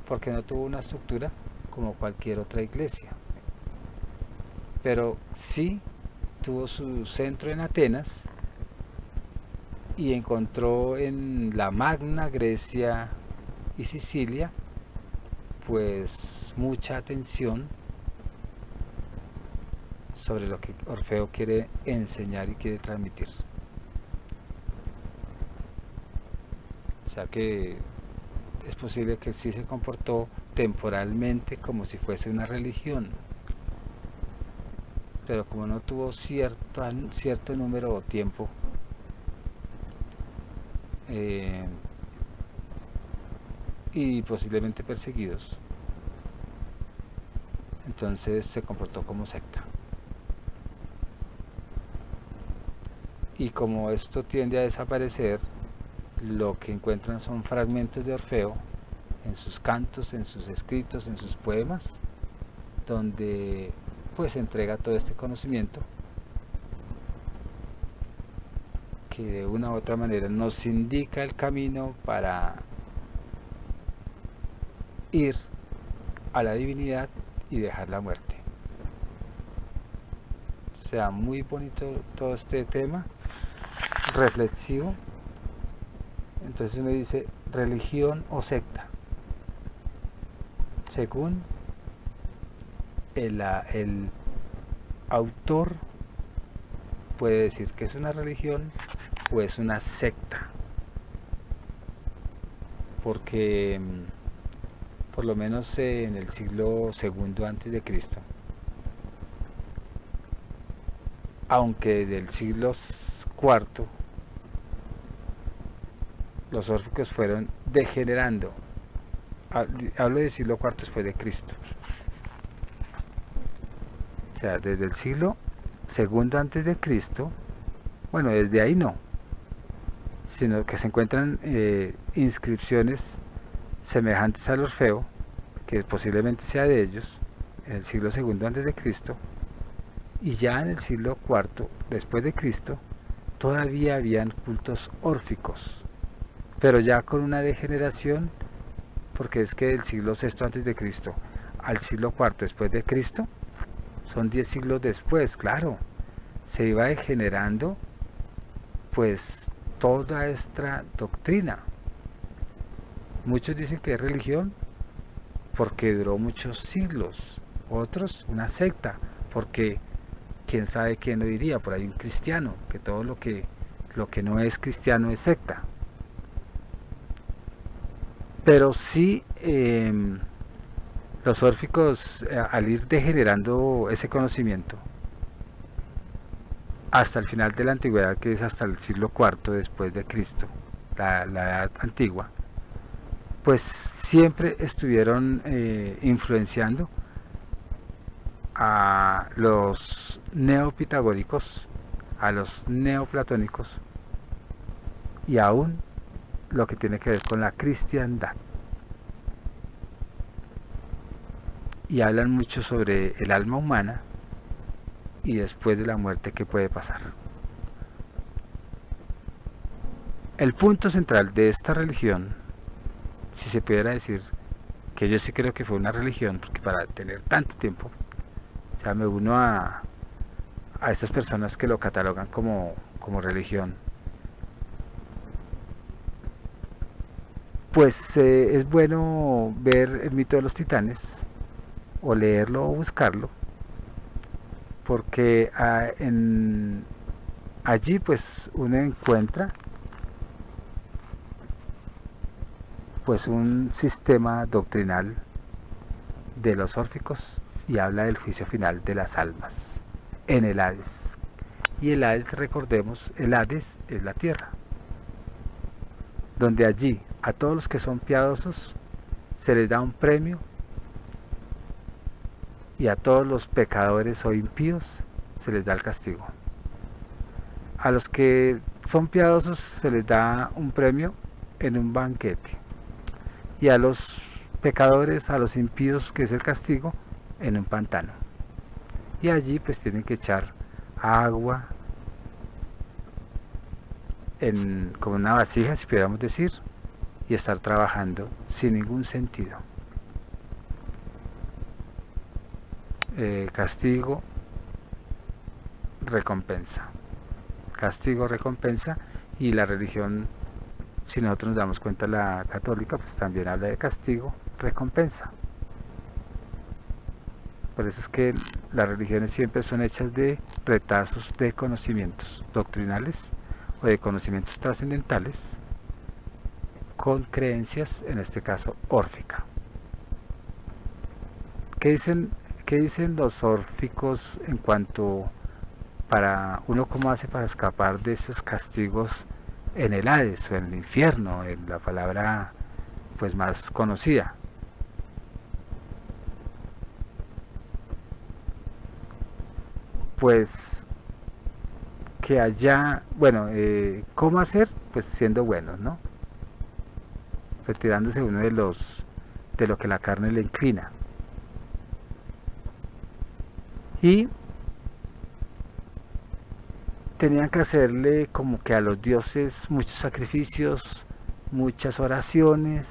porque no tuvo una estructura como cualquier otra iglesia, pero sí tuvo su centro en Atenas y encontró en la Magna Grecia y Sicilia pues mucha atención sobre lo que Orfeo quiere enseñar y quiere transmitir. O sea que es posible que sí se comportó temporalmente como si fuese una religión, pero como no tuvo cierto número o tiempo, eh, y posiblemente perseguidos, entonces se comportó como secta. Y como esto tiende a desaparecer, lo que encuentran son fragmentos de Orfeo en sus cantos, en sus escritos, en sus poemas, donde pues entrega todo este conocimiento que de una u otra manera nos indica el camino para ir a la divinidad y dejar la muerte. O sea, muy bonito todo este tema, reflexivo. Entonces me dice religión o secta. Según el autor puede decir que es una religión o es una secta, porque por lo menos en el siglo segundo antes de Cristo, aunque del siglo cuarto los órficos fueron degenerando. Hablo del siglo cuarto después de Cristo. O sea, desde el siglo segundo antes de Cristo, bueno, desde ahí no, sino que se encuentran inscripciones semejantes al Orfeo, que posiblemente sea de ellos, en el siglo segundo antes de Cristo, y ya en el siglo cuarto después de Cristo, todavía habían cultos órficos, pero ya con una degeneración, porque es que del siglo sexto antes de Cristo al siglo cuarto después de Cristo, son 10 siglos después, claro, se iba degenerando pues toda esta doctrina. Muchos dicen que es religión porque duró muchos siglos, otros una secta, porque quién sabe quién lo diría, por ahí un cristiano, que todo lo que no es cristiano es secta. Pero sí, los órficos, al ir degenerando ese conocimiento, hasta el final de la antigüedad, que es hasta el siglo cuarto después de Cristo, la edad antigua, pues siempre estuvieron influenciando a los neopitagóricos, a los neoplatónicos y aún lo que tiene que ver con la cristiandad. Y hablan mucho sobre el alma humana y después de la muerte qué puede pasar. El punto central de esta religión, si se pudiera decir, que yo sí creo que fue una religión, porque para tener tanto tiempo, o sea, me uno a estas personas que lo catalogan como religión, pues es bueno ver el mito de los titanes, o leerlo o buscarlo, porque allí pues uno encuentra pues un sistema doctrinal de los órficos y habla del juicio final de las almas en el Hades. Y el Hades, recordemos, el Hades es la tierra, donde allí a todos los que son piadosos se les da un premio y a todos los pecadores o impíos se les da el castigo. A los que son piadosos se les da un premio en un banquete y a los pecadores, a los impíos, que es el castigo, en un pantano. Y allí pues tienen que echar agua como una vasija, si pudiéramos decir, y estar trabajando sin ningún sentido. Castigo, recompensa. Castigo, recompensa. Y la religión, si nosotros nos damos cuenta, la católica, pues también habla de castigo, recompensa. Por eso es que las religiones siempre son hechas de retazos de conocimientos doctrinales o de conocimientos trascendentales con creencias, en este caso, órfica. ¿Qué dicen los órficos en cuanto para uno cómo hace para escapar de esos castigos en el Hades o en el infierno, en la palabra pues más conocida? Pues que allá, bueno, ¿cómo hacer? Pues siendo buenos, ¿no? Retirándose uno de lo que la carne le inclina. Y tenían que hacerle como que a los dioses muchos sacrificios, muchas oraciones,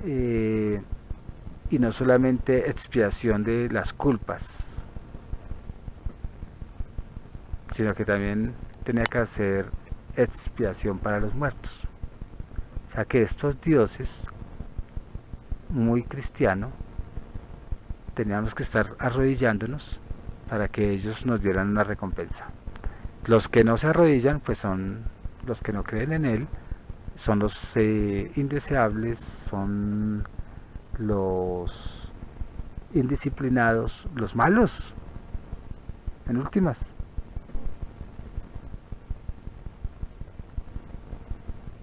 y no solamente expiación de las culpas, sino que también tenía que hacer expiación para los muertos. O sea que estos dioses, muy cristianos, teníamos que estar arrodillándonos para que ellos nos dieran una recompensa. Los que no se arrodillan, pues son los que no creen en él, son los indeseables, son los indisciplinados, los malos, en últimas.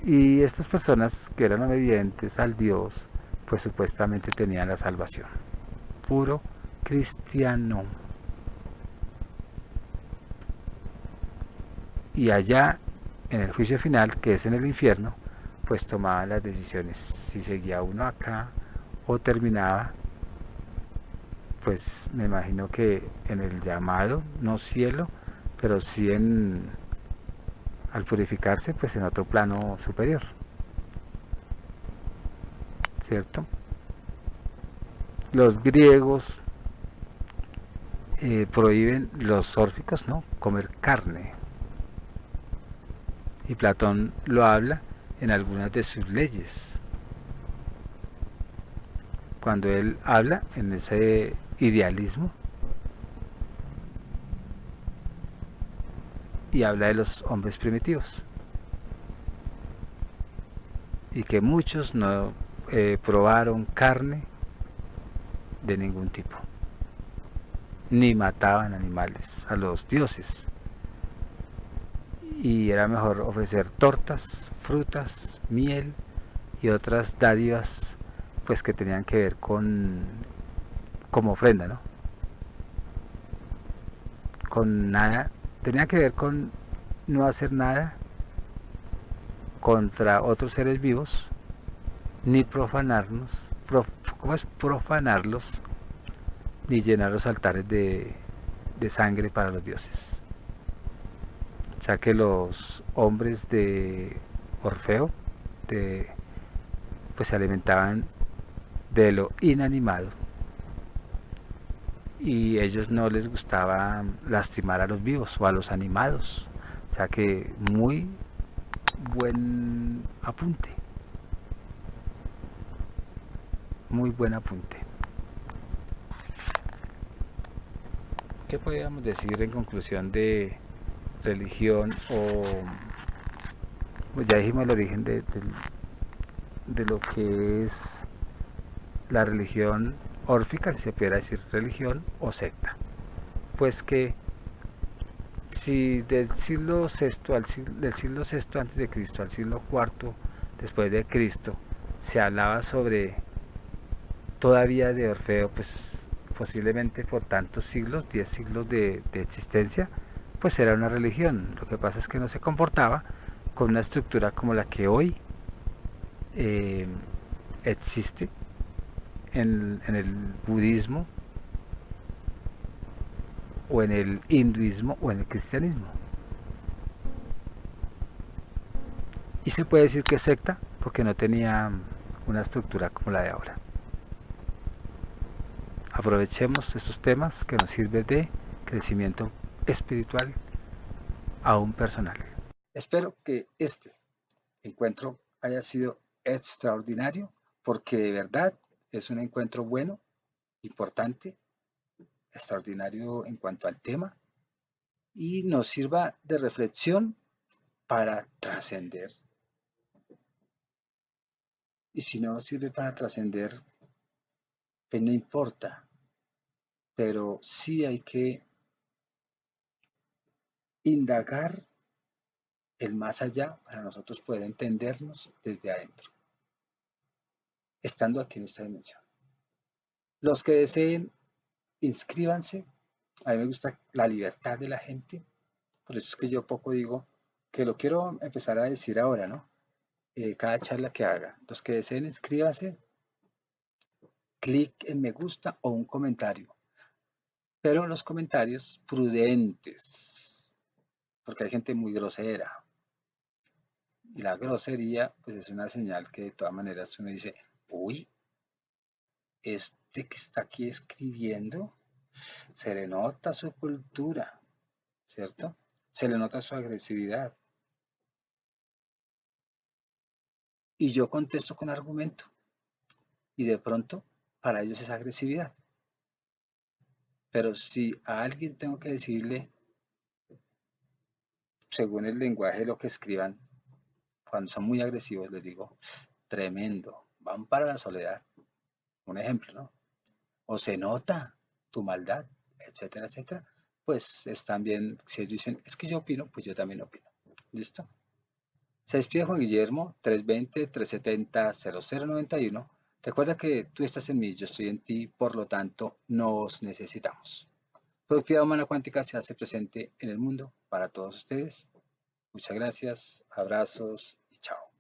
Y estas personas que eran obedientes al Dios, pues supuestamente tenían la salvación. Puro cristiano. Y allá, en el juicio final, que es en el infierno, pues tomaban las decisiones. Si seguía uno acá o terminaba, pues me imagino que en el llamado, no cielo, pero sí al purificarse, pues en otro plano superior, ¿cierto? Los griegos prohíben, los órficos, ¿no? Comer carne. Y Platón lo habla en algunas de sus leyes. Cuando él habla en ese idealismo y habla de los hombres primitivos. Y que muchos no probaron carne de ningún tipo. Ni mataban animales a los dioses. Y era mejor ofrecer tortas, frutas, miel y otras dádivas pues que tenían que ver con como ofrenda, ¿no? Con nada, tenía que ver con no hacer nada contra otros seres vivos, ni profanarnos, ¿cómo es? Profanarlos, ni llenar los altares de sangre para los dioses. O sea que los hombres de Orfeo de, pues se alimentaban de lo inanimado y ellos no les gustaba lastimar a los vivos o a los animados. O sea que muy buen apunte, muy buen apunte. ¿Qué podríamos decir en conclusión de religión o pues ya dijimos el origen de lo que es la religión órfica, si se pudiera decir religión o secta? Pues que si del siglo sexto del siglo sexto antes de Cristo al siglo cuarto después de Cristo se hablaba sobre todavía de Orfeo, pues posiblemente por tantos siglos, 10 siglos de existencia, pues era una religión. Lo que pasa es que no se comportaba con una estructura como la que hoy eh, existe en el budismo o en el hinduismo o en el cristianismo. Y se puede decir que es secta porque no tenía una estructura como la de ahora. Aprovechemos estos temas que nos sirven de crecimiento espiritual aún personal. Espero que este encuentro haya sido extraordinario porque de verdad es un encuentro bueno, importante, extraordinario en cuanto al tema y nos sirva de reflexión para trascender. Y si no sirve para trascender, pues no importa, pero sí hay que indagar el más allá para nosotros poder entendernos desde adentro, estando aquí en esta dimensión. Los que deseen, inscríbanse. A mí me gusta la libertad de la gente, por eso es que yo poco digo que lo quiero empezar a decir ahora, ¿no? Cada charla que haga. Los que deseen, inscríbanse, clic en me gusta o un comentario, pero los comentarios prudentes, porque hay gente muy grosera. Y la grosería, pues es una señal que de todas maneras uno dice, uy, este que está aquí escribiendo, se le nota su cultura, ¿cierto? Se le nota su agresividad. Y yo contesto con argumento. Y de pronto, para ellos es agresividad. Pero si a alguien tengo que decirle, según el lenguaje de lo que escriban, cuando son muy agresivos, les digo, tremendo, van para la soledad. Un ejemplo, ¿no? O se nota tu maldad, etcétera, etcétera. Pues es también, si ellos dicen, es que yo opino, pues yo también opino. ¿Listo? Se despide Juan Guillermo, 320-370-0091. Recuerda que tú estás en mí, yo estoy en ti, por lo tanto, nos necesitamos. Productividad Humana Cuántica se hace presente en el mundo para todos ustedes. Muchas gracias, abrazos y chao.